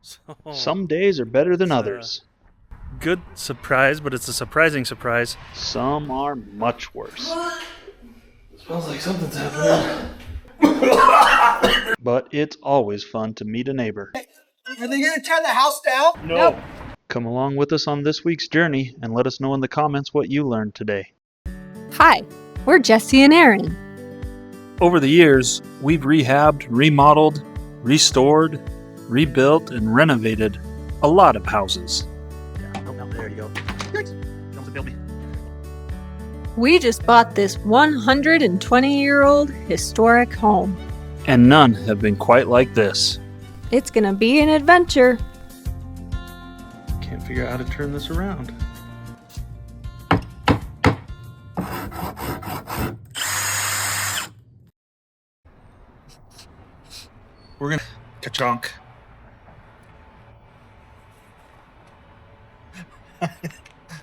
So Some days are better than it's a others. good surprise, but it's a surprising surprise. Some are much worse. Smells like something's happening. But it's always fun to meet a neighbor. Are they gonna tear the house down? No. Come along with us on this week's journey and let us know in the comments what you learned today. Hi, we're Jesse and Aaron. Over the years, we've rehabbed, remodeled, restored, rebuilt, and renovated a lot of houses. Yeah, there you go. Comes the building. We just bought this 120-year-old historic home. And none have been quite like this. It's gonna be an adventure. Can't figure out how to turn this around. We're gonna ka-chonk.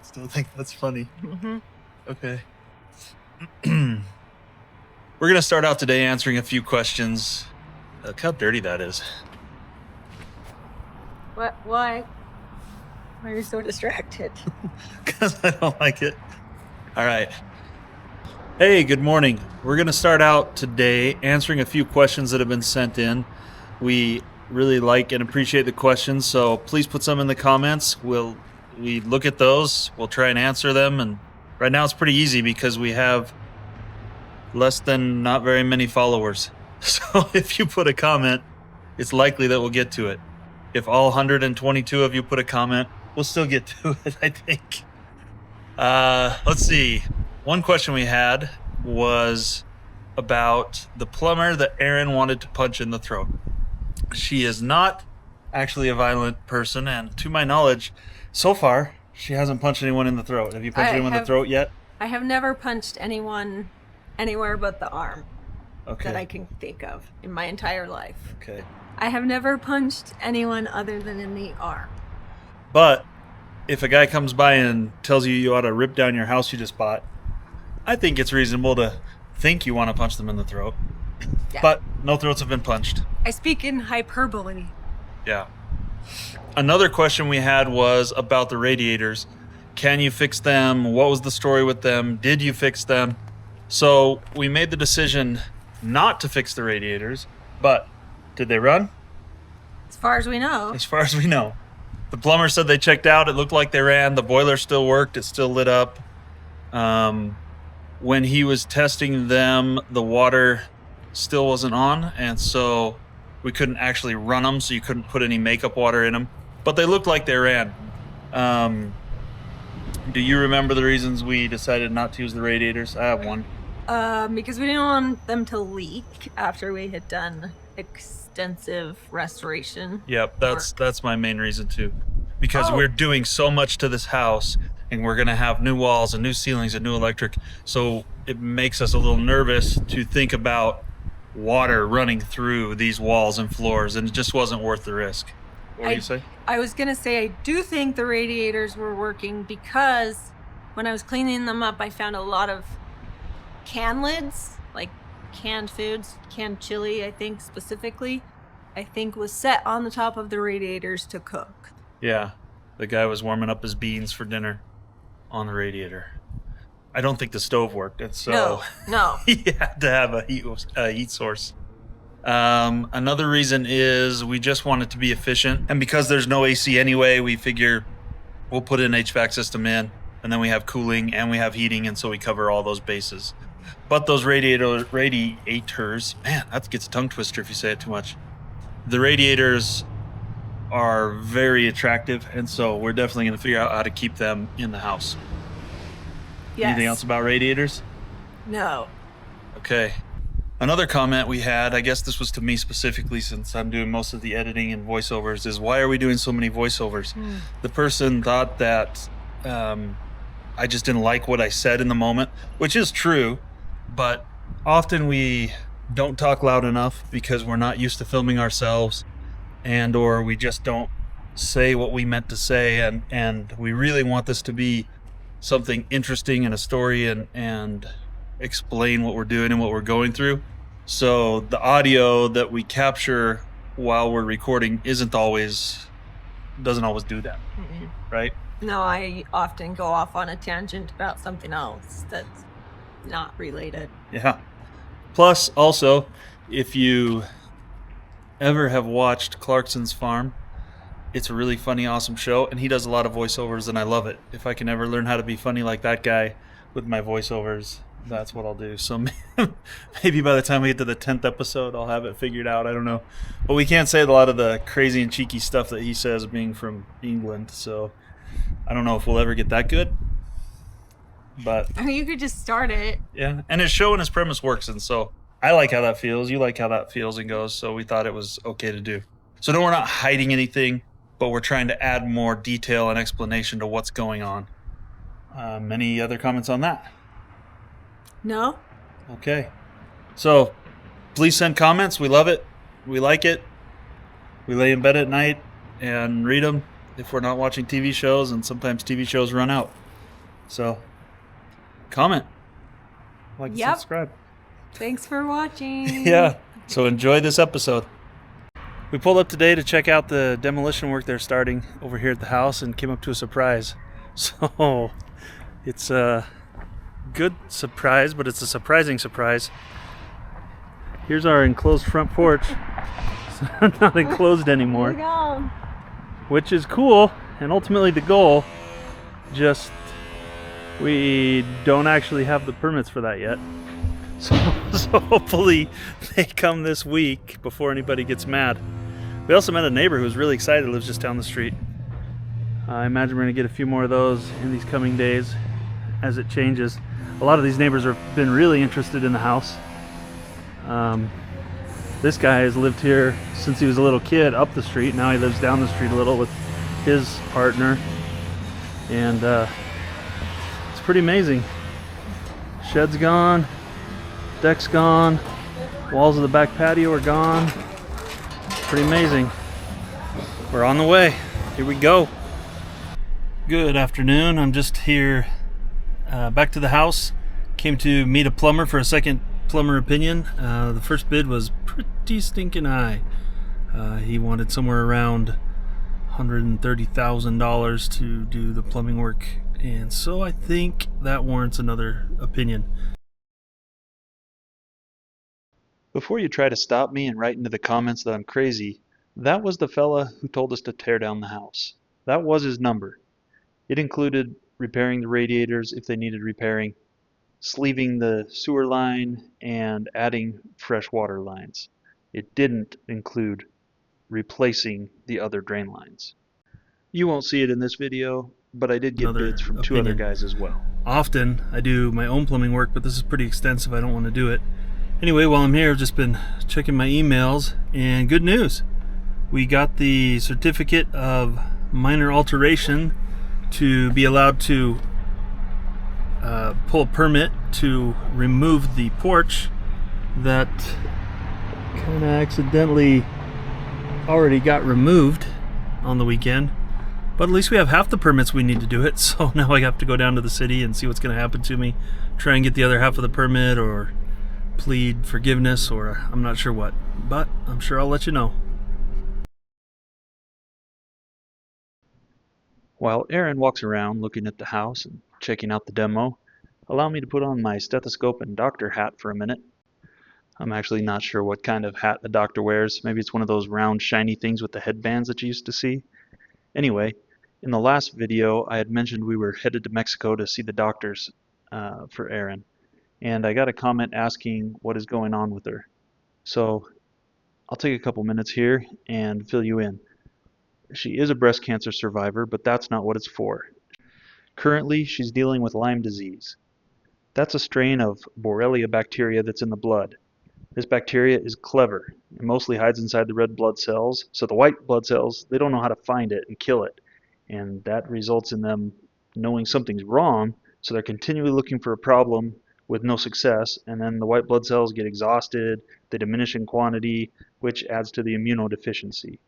Still think that's funny. Mm-hmm. Okay. We're gonna start out today answering a few questions. Look how dirty that is. What? Why? Why are you so distracted? Because I don't like it. All right. Hey, good morning. We're going to start out today answering a few questions that have been sent in. We really like and appreciate the questions, so please put some in the comments. We look at those. We'll try and answer them. And right now it's pretty easy because we have less than not very many followers. So if you put a comment, it's likely that we'll get to it. If all 122 of you put a comment, we'll still get to it, I think. Let's see. One question we had was about the plumber that Aaron wanted to punch in the throat. She is not actually a violent person, and to my knowledge, so far, she hasn't punched anyone in the throat. Have you punched anyone in the throat yet? I have never punched anyone anywhere but the arm Okay. that I can think of in my entire life. Okay. I have never punched anyone other than in the arm. But if a guy comes by and tells you ought to rip down your house you just bought, I think it's reasonable to think you want to punch them in the throat. Yeah. But no throats have been punched. I speak in hyperbole. Yeah. Another question we had was about the radiators. Can you fix them? What was the story with them? Did you fix them? So we made the decision not to fix the radiators, but did they run? As far as we know. As far as we know. The plumber said they checked out. It looked like they ran. The boiler still worked. It still lit up. When he was testing them, the water still wasn't on, and so we couldn't actually run them, so you couldn't put any makeup water in them. But they looked like they ran. Do you remember the reasons we decided not to use the radiators? I have one. Because we didn't want them to leak after we had done extensive restoration. Yep, that's my main reason too. Because Oh. we're doing so much to this house, and we're gonna have new walls and new ceilings and new electric, so it makes us a little nervous to think about water running through these walls and floors, and it just wasn't worth the risk. What do you say? I was gonna say I do think the radiators were working because when I was cleaning them up, I found a lot of can lids, like canned foods, canned chili, I think specifically, was set on the top of the radiators to cook. Yeah, the guy was warming up his beans for dinner on the radiator. I don't think the stove worked, and so No. he had to have a heat source. Another reason is we just want it to be efficient, and because there's no AC anyway, we figure we'll put an HVAC system in, and then we have cooling and we have heating, and so we cover all those bases. But those radiators, man, that gets a tongue twister if you say it too much. The radiators are very attractive, and so we're definitely going to figure out how to keep them in the house. Yes. Anything else about radiators? No. Okay. Another comment we had, I guess this was to me specifically since I'm doing most of the editing and voiceovers, is why are we doing so many voiceovers? The person thought that I just didn't like what I said in the moment, which is true, but often we don't talk loud enough because we're not used to filming ourselves, and or we just don't say what we meant to say, and we really want this to be something interesting and a story and explain what we're doing and what we're going through. So the audio that we capture while we're recording doesn't always do that, right? No, I often go off on a tangent about something else that's not related. Yeah. Plus, also, if you ever have watched Clarkson's Farm, it's a really funny, awesome show, and he does a lot of voiceovers, and I love it. If I can ever learn how to be funny like that guy with my voiceovers, that's what I'll do. So maybe by the time we get to the 10th episode, I'll have it figured out. I don't know. But we can't say a lot of the crazy and cheeky stuff that he says being from England, so I don't know if we'll ever get that good. But You could just start it. yeah, and his show and his premise works, and so I like how that feels. You like how that feels and goes, so we thought it was okay to do. So no, we're not hiding anything, but we're trying to add more detail and explanation to what's going on. Any other comments on that? No? Okay. So please send comments. We love it. We like it. We lay in bed at night and read them if we're not watching TV shows, and sometimes TV shows run out. So comment. Like and Yep. subscribe. Thanks for watching. Yeah. So enjoy this episode. We pulled up today to check out the demolition work they're starting over here at the house and came up to a surprise. So it's a good surprise, but it's a surprising surprise. Here's our enclosed front porch. It's not enclosed anymore, which is cool and ultimately the goal. Just we don't actually have the permits for that yet. So hopefully they come this week before anybody gets mad. We also met a neighbor who's really excited, lives just down the street. I imagine we're going to get a few more of those in these coming days as it changes. A lot of these neighbors have been really interested in the house. This guy has lived here since he was a little kid up the street. Now he lives down the street a little with his partner. And it's pretty amazing. Shed's gone. Deck's gone. Walls of the back patio are gone. Pretty amazing. We're on the way. Here we go. Good afternoon. I'm just here back to the house. Came to meet a plumber for a second plumber opinion. The first bid was pretty stinking high. He wanted somewhere around $130,000 to do the plumbing work. And so I think that warrants another opinion. Before you try to stop me and write into the comments that I'm crazy, that was the fella who told us to tear down the house. That was his number. It included repairing the radiators if they needed repairing, sleeving the sewer line, and adding fresh water lines. It didn't include replacing the other drain lines. You won't see it in this video, but I did get Another bids from two opinion. other guys as well. Often I do my own plumbing work, but this is pretty extensive. I don't want to do it. Anyway, while I'm here, I've just been checking my emails, and good news. We got the certificate of minor alteration to be allowed to pull a permit to remove the porch that kind of accidentally already got removed on the weekend. But at least we have half the permits we need to do it, so now I have to go down to the city and see what's going to happen to me. Try and get the other half of the permit, or plead forgiveness, or I'm not sure what. But I'm sure I'll let you know. While Aaron walks around looking at the house and checking out the demo, allow me to put on my stethoscope and doctor hat for a minute. I'm actually not sure what kind of hat the doctor wears. Maybe it's one of those round shiny things with the headbands that you used to see. Anyway, in the last video I had mentioned we were headed to Mexico to see the doctors for Aaron. And I got a comment asking what is going on with her. So I'll take a couple minutes here and fill you in. She is a breast cancer survivor, but that's not what it's for. Currently, she's dealing with Lyme disease. That's a strain of Borrelia bacteria that's in the blood. This bacteria is clever. It mostly hides inside the red blood cells, so the white blood cells, they don't know how to find it and kill it. And that results in them knowing something's wrong, so they're continually looking for a problem with no success, and then the white blood cells get exhausted, they diminish in quantity, which adds to the immunodeficiency.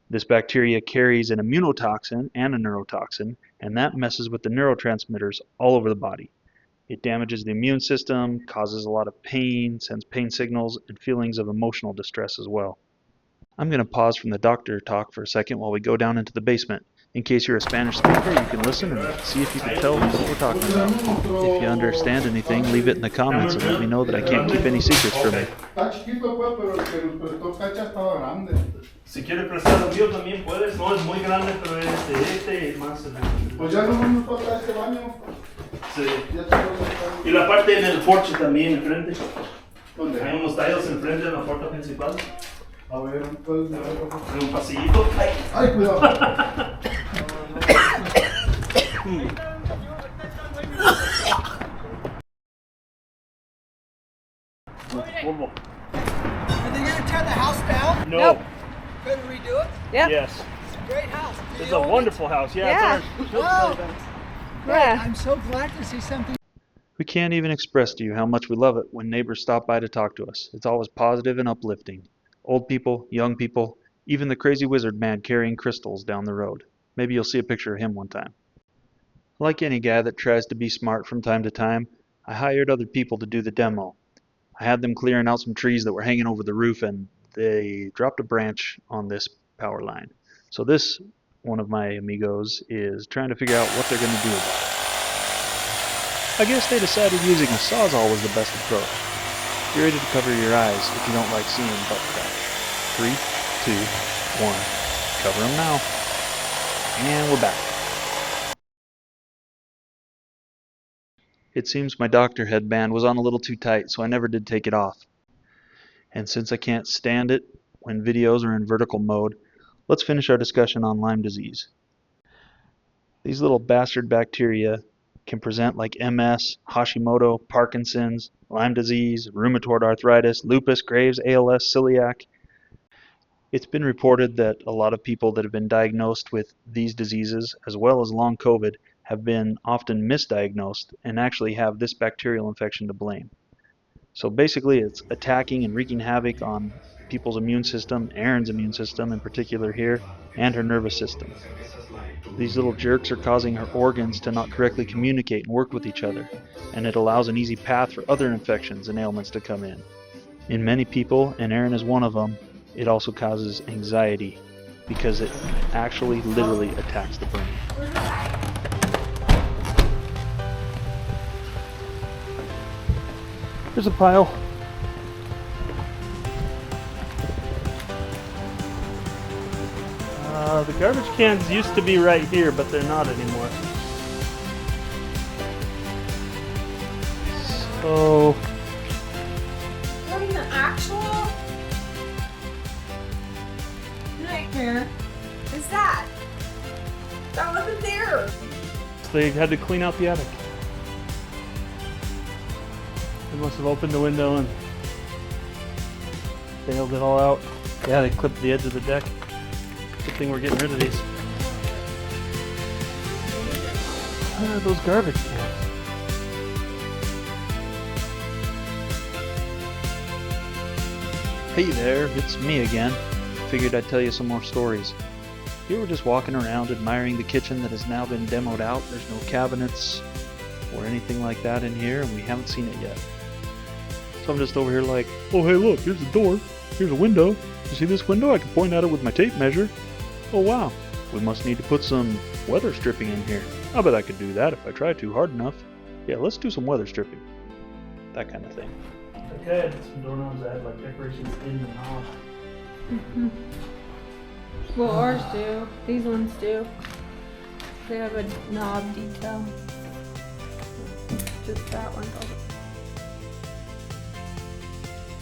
This bacteria carries an immunotoxin and a neurotoxin, and that messes with the neurotransmitters all over the body. It damages the immune system, causes a lot of pain, sends pain signals, and feelings of emotional distress as well. I'm going to pause from the doctor talk for a second while we go down into the basement. In case you're a Spanish speaker, you can listen and see if you can tell what we're talking about. If you understand anything, leave it in the comments and let me know that I can't keep any secrets from you. Si quieres prestar el mío también puedes. No es muy grande, pero este más. Pues ya no vamos a este baño. Sí. Y la parte en el porche también, enfrente. ¿Dónde? Hay unos tallos enfrente de la puerta principal. A ver, ¿puedes ver? En un pasillito. Ay, cuidado. Are they gonna tear the house down? No. Nope. Gonna redo it? Yep. Yes. It's a great house. Do It's you a own it? wonderful house. Yeah, Yeah. it's ours. Wow. Yeah. I'm so glad to see something. We can't even express to you how much we love it when neighbors stop by to talk to us. It's always positive and uplifting. Old people, young people, even the crazy wizard man carrying crystals down the road. Maybe you'll see a picture of him one time. Like any guy that tries to be smart from time to time, I hired other people to do the demo. I had them clearing out some trees that were hanging over the roof, and they dropped a branch on this power line. So this, one of my amigos, is trying to figure out what they're going to do about it. I guess they decided using a sawzall was the best approach. Be ready to cover your eyes if you don't like seeing butt crash. 3, 2, 1. Cover them now. And we're back. It seems my doctor headband was on a little too tight, so I never did take it off. And since I can't stand it when videos are in vertical mode, let's finish our discussion on Lyme disease. These little bastard bacteria can present like MS, Hashimoto, Parkinson's, Lyme disease, rheumatoid arthritis, lupus, Graves, ALS, celiac. It's been reported that a lot of people that have been diagnosed with these diseases, as well as long COVID, have been often misdiagnosed and actually have this bacterial infection to blame. So basically it's attacking and wreaking havoc on people's immune system, Erin's immune system in particular here, and her nervous system. These little jerks are causing her organs to not correctly communicate and work with each other, and it allows an easy path for other infections and ailments to come in. In many people, and Erin is one of them, it also causes anxiety because it actually literally attacks the brain. There's a pile. The garbage cans used to be right here, but they're not anymore. So, What in the actual nightmare is that? That wasn't there. they had to clean out the attic. They must have opened the window and bailed it all out. Yeah, they clipped the edge of the deck. Good thing we're getting rid of these. Those garbage cans. Hey there, it's me again. Figured I'd tell you some more stories. Here we're just walking around admiring the kitchen that has now been demoed out. There's no cabinets or anything like that in here, and we haven't seen it yet. So I'm just over here like, oh hey look, here's a door, here's a window. You see this window? I can point at it with my tape measure. Oh wow, we must need to put some weather stripping in here. I bet I could do that if I tried to hard enough. Yeah, let's do some weather stripping. That kind of thing. Okay, some doorknobs that had like decorations in the knob. Mm-hmm. Well, ours do. These ones do. They have a knob detail. Just that one doesn't.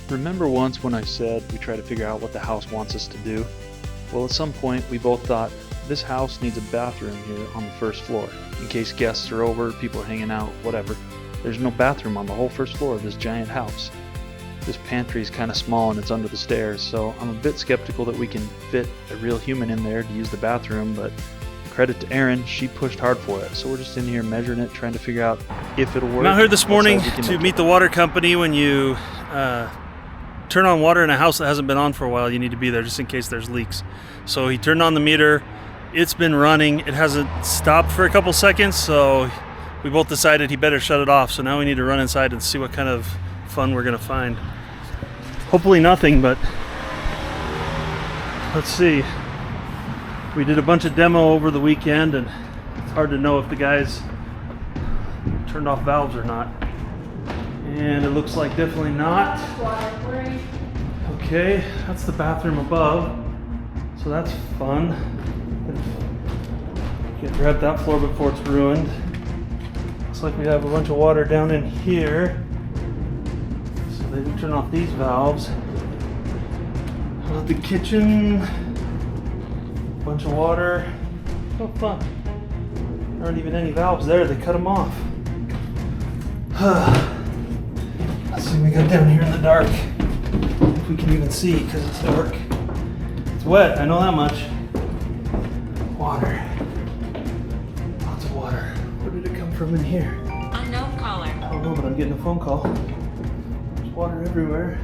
Remember once when I said we try to figure out what the house wants us to do? Well, at some point we both thought this house needs a bathroom here on the first floor. In case guests are over, people are hanging out, whatever. There's no bathroom on the whole first floor of this giant house. This pantry is kind of small and it's under the stairs, so I'm a bit skeptical that we can fit a real human in there to use the bathroom, but credit to Erin, she pushed hard for it. So we're just in here measuring it, trying to figure out if it'll work. I'm out here this morning Also, we can to meet the water company. When you turn on water in a house that hasn't been on for a while, you need to be there just in case there's leaks. So he turned on the meter. It's been running. It hasn't stopped for a couple seconds, so we both decided he better shut it off. So now we need to run inside and see what kind of fun we're going to find. Hopefully nothing, but let's see. We did a bunch of demo over the weekend, and it's hard to know if the guys turned off valves or not. And it looks like definitely not. Okay, that's the bathroom above. So that's fun. Get grab that floor before it's ruined. Looks like we have a bunch of water down in here. So they didn't turn off these valves. How about the kitchen? Bunch of water. Oh, fun. There aren't even any valves there. They cut them off. Let's see what we got down here in the dark. If we can even see because it's dark. It's wet, I know that much. Water. Lots of water. Where did it come from in here? Unknown caller. I don't know, but I'm getting a phone call. There's water everywhere.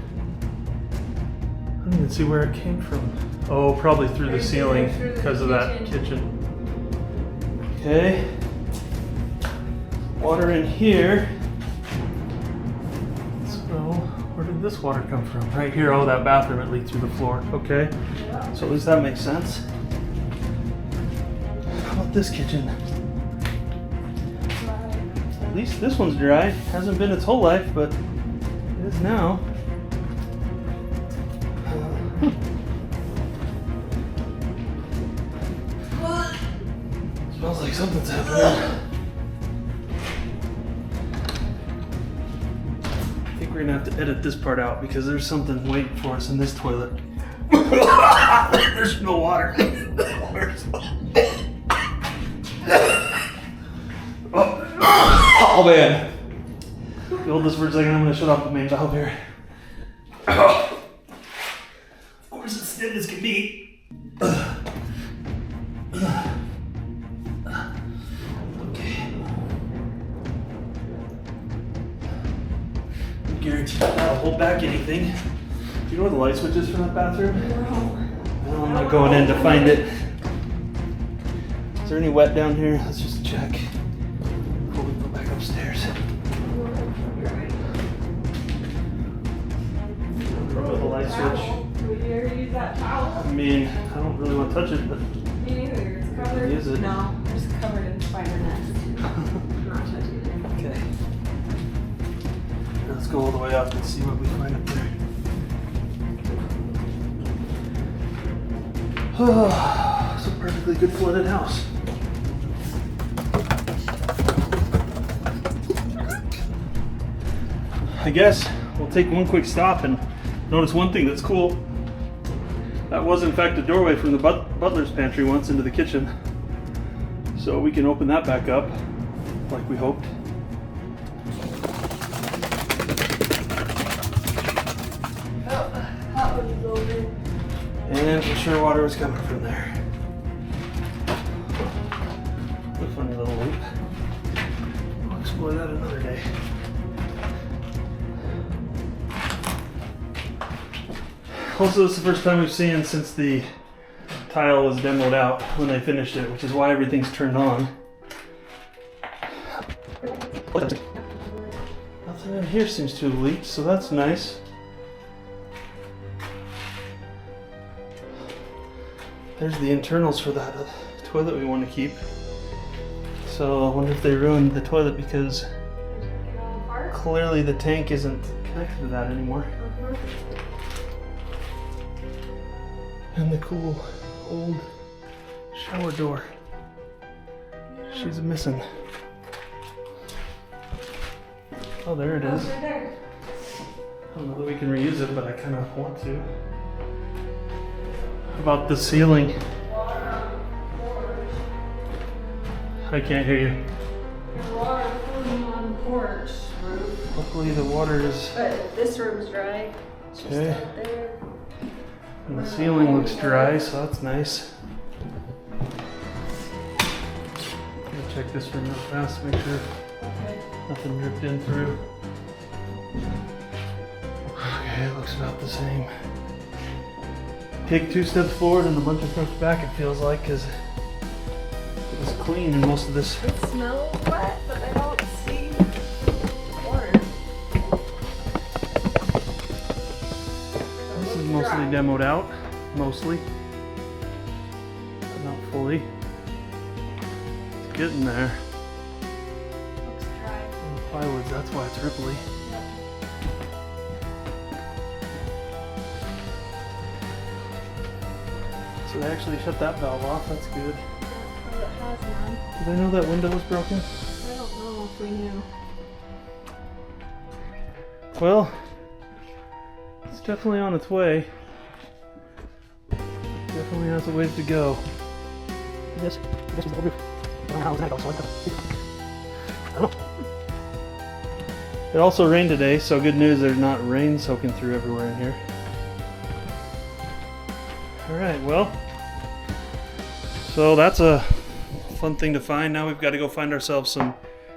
I don't even see where it came from. Oh, probably through the ceiling because of that kitchen. Okay. Water in here. So, where did this water come from? Right here. Oh, that bathroom, it leaked through the floor. Okay. So at least that makes sense. How about this kitchen? At least this one's dry. Hasn't been its whole life, but it is now. Smells like something's happening. I think we're gonna have to edit this part out because there's something waiting for us in this toilet. There's no water. Oh man. Hold this for a second, I'm gonna shut off the main valve here. Of course it's thin as can be. Okay. I guarantee that'll hold back anything. Do you know where the light switch is for that bathroom? No, I'm not going in to find it. Is there any wet down here? Let's just check before we go back upstairs. Remember the light switch? Do we dare use that towel? I mean, I don't really want to touch it, but Me neither. It's covered. Use it. No, it's covered in spider nets. Not touching it. okay. Let's go all the way up and see what we find up there. Oh, it's a perfectly good flooded house. I guess we'll take one quick stop and notice one thing that's cool. That was in fact a doorway from the butler's pantry once into the kitchen. So we can open that back up like we hoped. And for sure water was coming from there. What a funny little loop. We'll explore that another day. Also, this is the first time we've seen since the tile was demoed out when they finished it, which is why everything's turned on. Nothing in here seems to have leaked, so that's nice. There's the internals for that toilet we want to keep. So I wonder if they ruined the toilet because clearly the tank isn't connected to that anymore. And the cool old shower door. She's missing. Oh, there it is. I don't know that we can reuse it, but I kind of want to. About the ceiling. I can't hear you. There's water floating on the porch roof. Hopefully the water is But this room's dry. It's just okay. out there. And the ceiling looks dry, so that's nice. Let me check this room real fast, make sure nothing dripped in through. Okay, it looks about the same. Take 2 steps forward and a bunch of steps back, it feels like, because it was clean and most of this. It smells wet, but I don't see water. This is mostly demoed out, mostly. actually. It's getting there. Looks dry. And plywoods, that's why it's ripply. So they actually shut that valve off, that's good. Oh, it has one. Did I know that window was broken? I don't know if we knew. Well, it's definitely on its way. Definitely has a ways to go. This was the roof. I don't know how it was gonna go, so I don't know. It also rained today, so good news there's not rain soaking through everywhere in here. Alright, well, so that's a fun thing to find. Now we've got to go find ourselves some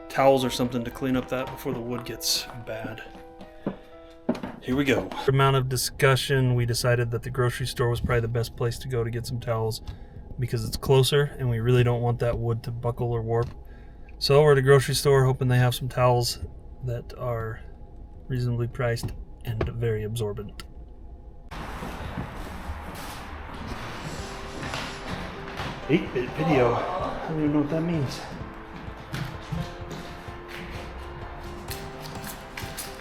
towels or something to clean up that before the wood gets bad. Here we go. Amount of discussion, we decided that the grocery store was probably the best place to go to get some towels because it's closer and we really don't want that wood to buckle or warp. So we're at a grocery store hoping they have some towels that are reasonably priced and very absorbent. 8-bit video. I don't even know what that means.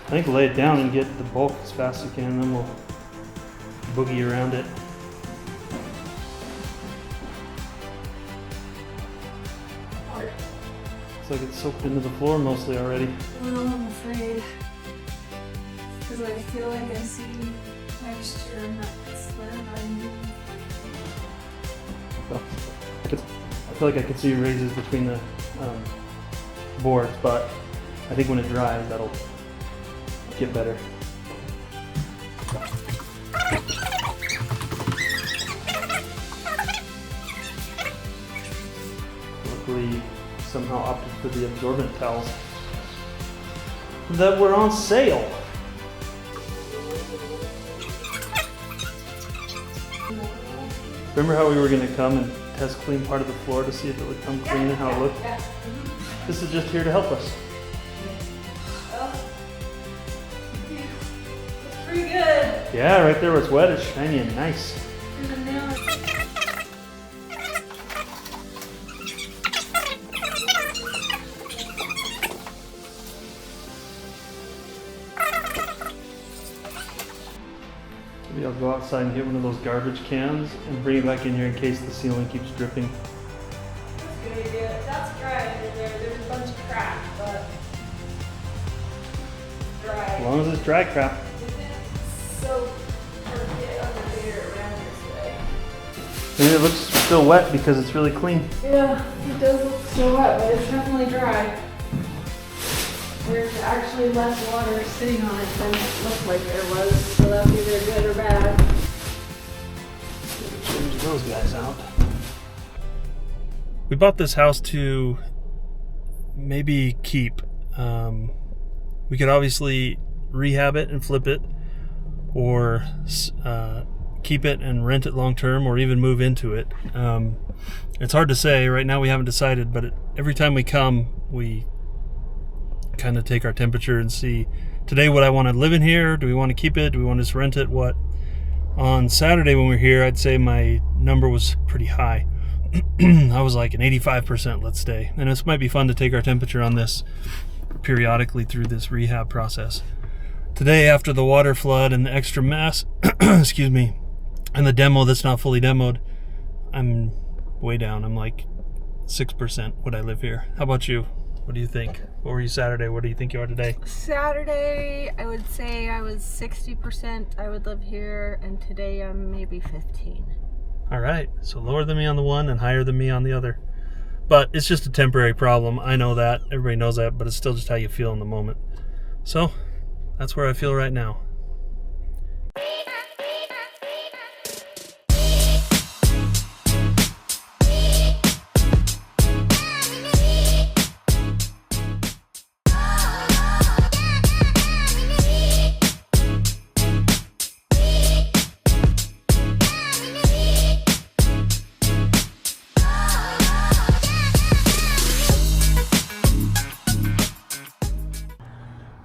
I think lay it down and get the bulk as fast as you can, then we'll boogie around it. Looks like it's soaked into the floor mostly already. Well, I'm afraid. Because I feel like I see texture and that's where I feel like I could see raises between the boards, but I think when it dries, that'll get better. Luckily, somehow opted for the absorbent towels that were on sale. Remember how we were going to come and test clean part of the floor to see if it would come clean and how it looked? This is just here to help us. pretty good. Yeah, right there where it's wet, it's shiny and nice. And now Maybe I'll go outside and get one of those garbage cans and bring it back in here in case the ceiling keeps dripping. that's a good idea. That's dry under there. There's a bunch of crap, but dry. As long as it's dry crap. So hard to get under there around this way. And it looks still wet because it's really clean. Yeah, it does look so wet, but it's definitely dry. There's actually less water sitting on it than it looked like there was, so that's either good or bad. Change those guys out. We bought this house to maybe keep. We could obviously rehab it and flip it, or keep it and rent it long term, or even move into it. It's hard to say. Right now we haven't decided, but every time we come, we kind of take our temperature and see today what I want to live in here. Do we want to keep it? Do we want to just rent it? What? On Saturday when we were here, I'd say my number was pretty high. I was like an 85% let's stay. And this might be fun to take our temperature on this periodically through this rehab process. Today, after the water flood and the extra mass, excuse me, and the demo that's not fully demoed, I'm way down. I'm like 6% would I live here. How about you? What do you think? What were you Saturday? What do you think you are today? Saturday, I would say I was 60% I would live here, and today I'm maybe 15. All right, so lower than me on the one and higher than me on the other. But it's just a temporary problem. I know that. Everybody knows that, but it's still just how you feel in the moment. So that's where I feel right now.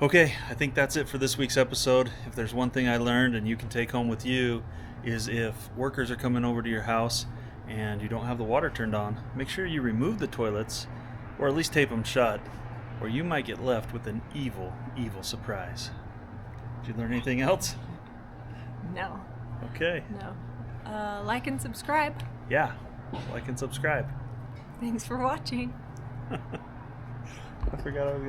Okay, I think that's it for this week's episode. If there's one thing I learned and you can take home with you, is if workers are coming over to your house and you don't have the water turned on, make sure you remove the toilets, or at least tape them shut, or you might get left with an evil, evil surprise. Did you learn anything else? No. Okay. No. Like and subscribe. Yeah, like and subscribe. Thanks for watching. I forgot I was